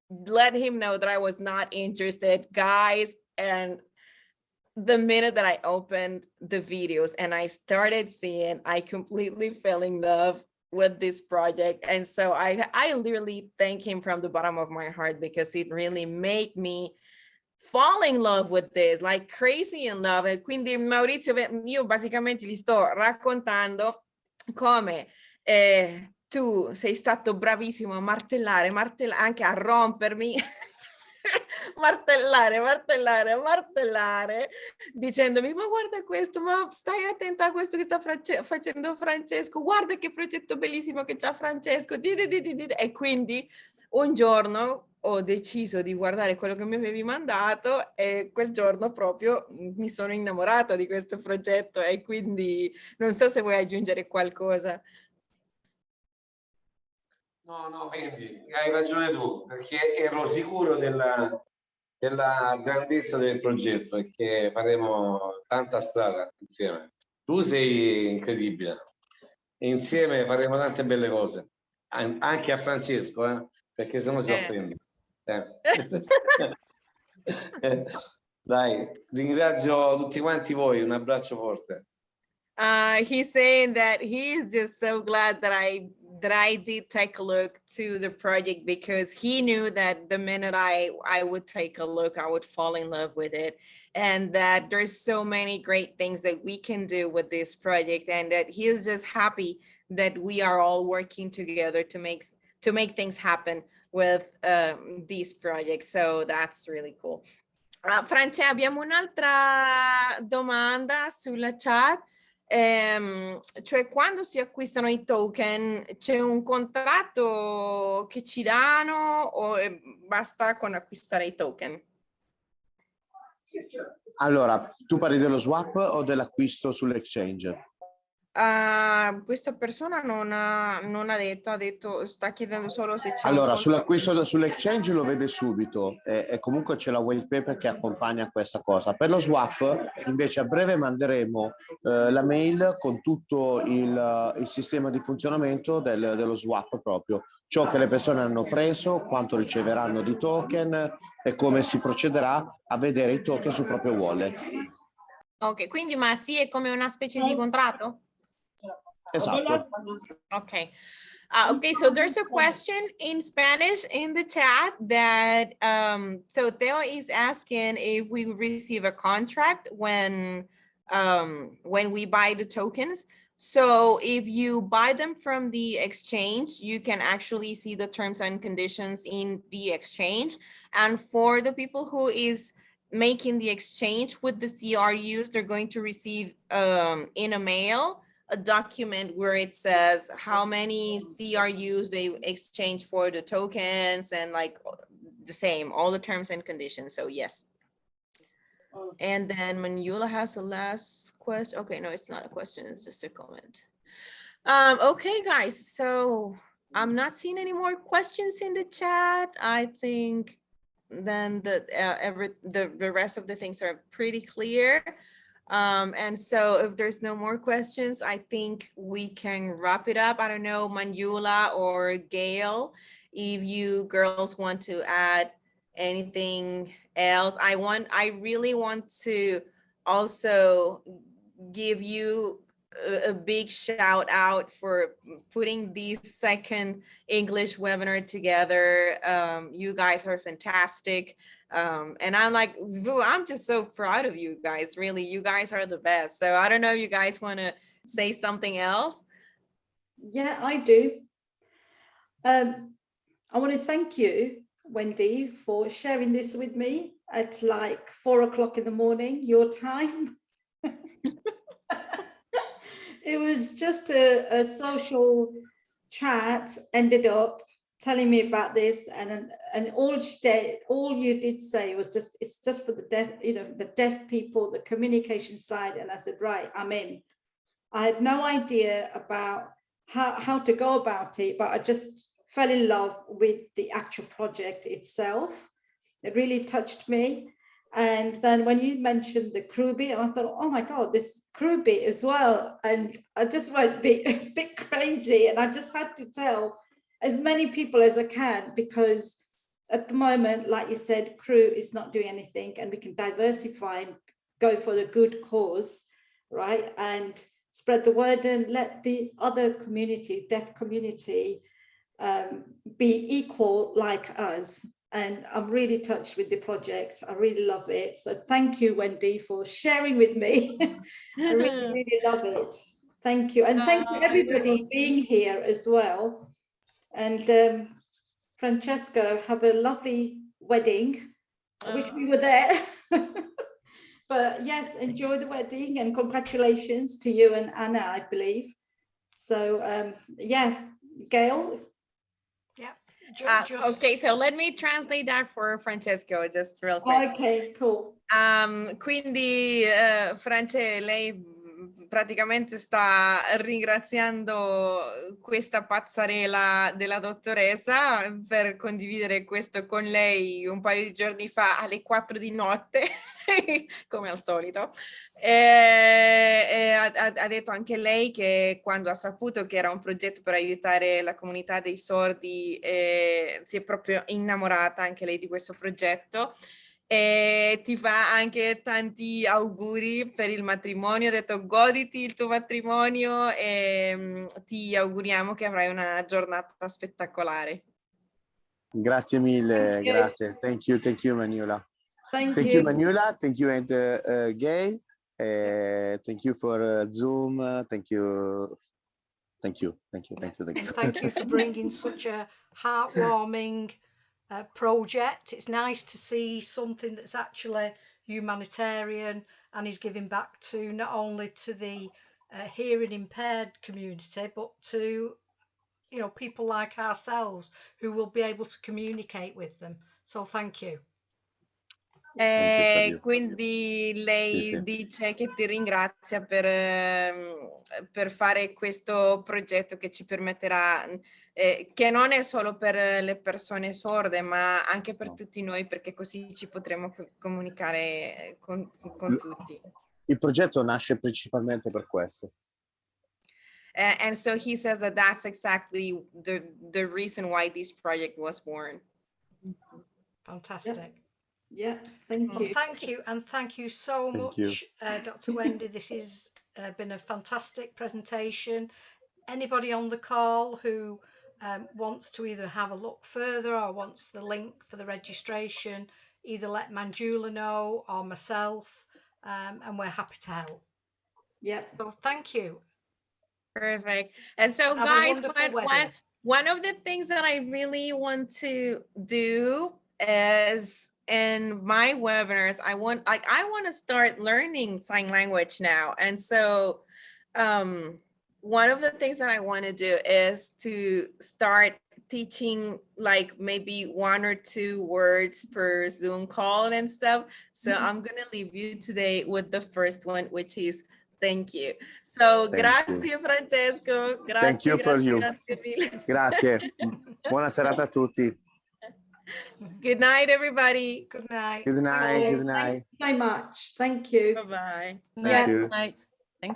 let him know that I was not interested, guys. And the minute that I opened the videos and I started seeing, I completely fell in love with this project. And so I literally thank him from the bottom of my heart, because it really made me fall in love with this, like crazy in love. E quindi Maurizio, io basicamente gli sto raccontando come tu sei stato bravissimo a martellare, anche a rompermi, martellare, dicendomi: ma guarda questo, ma stai attenta a questo che sta facendo Francesco, guarda che progetto bellissimo che c'ha Francesco, e quindi un giorno ho deciso di guardare quello che mi avevi mandato, e quel giorno proprio mi sono innamorata di questo progetto. E quindi non so se vuoi aggiungere qualcosa. No, vedi, hai ragione tu, perché ero sicuro della grandezza del progetto e che faremo tanta strada insieme. Tu sei incredibile e insieme faremo tante belle cose, anche a Francesco, perché se no si offende. Dai, ringrazio tutti quanti voi, un abbraccio forte. He's saying that he's just so glad that I did take a look to the project, because he knew that the minute I would take a look, I would fall in love with it, and that there's so many great things that we can do with this project, and that he is just happy that we are all working together to make things happen with these projects. So that's really cool. Francia, abbiamo un'altra domanda sulla chat. Cioè, quando si acquistano i token, c'è un contratto che ci danno, o basta con acquistare i token? Allora, tu parli dello swap o dell'acquisto sull'exchange? Questa persona non ha detto, sta chiedendo solo se c'è allora, sull'acquisto sull'exchange lo vede subito, e comunque c'è la white paper che accompagna questa cosa. Per lo swap invece a breve manderemo la mail con tutto il sistema di funzionamento dello swap, proprio ciò che le persone hanno preso, quanto riceveranno di token e come si procederà a vedere i token sul proprio wallet. Ok, quindi ma sì, è come una specie di contratto? Esatto. Okay. Okay, so there's a question in Spanish in the chat that so Theo is asking if we receive a contract when we buy the tokens. So if you buy them from the exchange, you can actually see the terms and conditions in the exchange. And for the people who is making the exchange with the CRUs, they're going to receive in a mail a document where it says how many CRUs they exchange for the tokens, and like the same, all the terms and conditions. So yes. And then Manuela has a last question. Okay, no, it's not a question, it's just a comment. Okay, guys, so I'm not seeing any more questions in the chat. I think then the rest of the things are pretty clear. And so if there's no more questions, I think we can wrap it up. I don't know, Manuela or Gail, if you girls want to add anything else. I really want to also give you a big shout out for putting this second English webinar together. You guys are fantastic. And I'm just so proud of you guys, really. You guys are the best. So I don't know if you guys want to say something else. Yeah, I do. I want to thank you, Wendy, for sharing this with me at like 4 o'clock in the morning, your time. It was just a social chat, ended up telling me about this, and all you did say was just, it's just for the deaf, the deaf people, the communication side. And I said, right, I'm in. I had no idea about how to go about it, but I just fell in love with the actual project itself. It really touched me. And then when you mentioned the crew bit, I thought, oh my God, this crew bit as well. And I just went a bit crazy, and I just had to tell as many people as I can, because at the moment, like you said, crew is not doing anything, and we can diversify and go for the good cause, right? And spread the word and let the other community, deaf community, be equal like us. And I'm really touched with the project. I really love it. So thank you, Wendy, for sharing with me. I really, really love it. Thank you. And thank you, everybody, being here as well. And Francesca, have a lovely wedding. I wish we were there. But yes, enjoy the wedding and congratulations to you and Anna, I believe. So yeah, Gail. Yeah. Okay, so let me translate that for Francesco just real quick. Okay, cool. Quindi France, lei praticamente sta ringraziando questa pazzarela della dottoressa per condividere questo con lei un paio di giorni fa alle 4 di notte, come al solito. Ha detto anche lei che quando ha saputo che era un progetto per aiutare la comunità dei sordi, si è proprio innamorata anche lei di questo progetto. E ti fa anche tanti auguri per il matrimonio, ha detto goditi il tuo matrimonio e ti auguriamo che avrai una giornata spettacolare. Grazie mille, grazie. Thank you Manuela. Thank you Manuela, thank you and Gay. Thank you for Zoom, thank you for bringing such a heartwarming project. It's nice to see something that's actually humanitarian and is giving back to not only to the hearing impaired community, but to, you know, people like ourselves who will be able to communicate with them. So thank you. Quindi lei dice che ti ringrazia per fare questo progetto che ci permetterà, che non è solo per le persone sorde, ma anche per tutti noi, perché così ci potremo comunicare con tutti. Il progetto nasce principalmente per questo. And so he says that that's exactly the reason why this project was born. Fantastic. Yeah, thank you. Well, thank you so much, Dr. Wendy. This has been a fantastic presentation. Anybody on the call who wants to either have a look further or wants the link for the registration, either let Manjula know or myself, and we're happy to help. Yeah. So thank you. Perfect. And so guys, one of the things that I really want to do is in my webinars, I want to start learning sign language now. And so one of the things that I want to do is to start teaching like maybe 1 or 2 words per Zoom call and stuff. So I'm going to leave you today with the first one, which is thank you. So grazie Francesco. Grazie, thank you for you. Grazie. Buona serata a tutti. Good night, everybody. Good night. Good night. Thank you very much. Thank you. Bye-bye. Thank you. Night.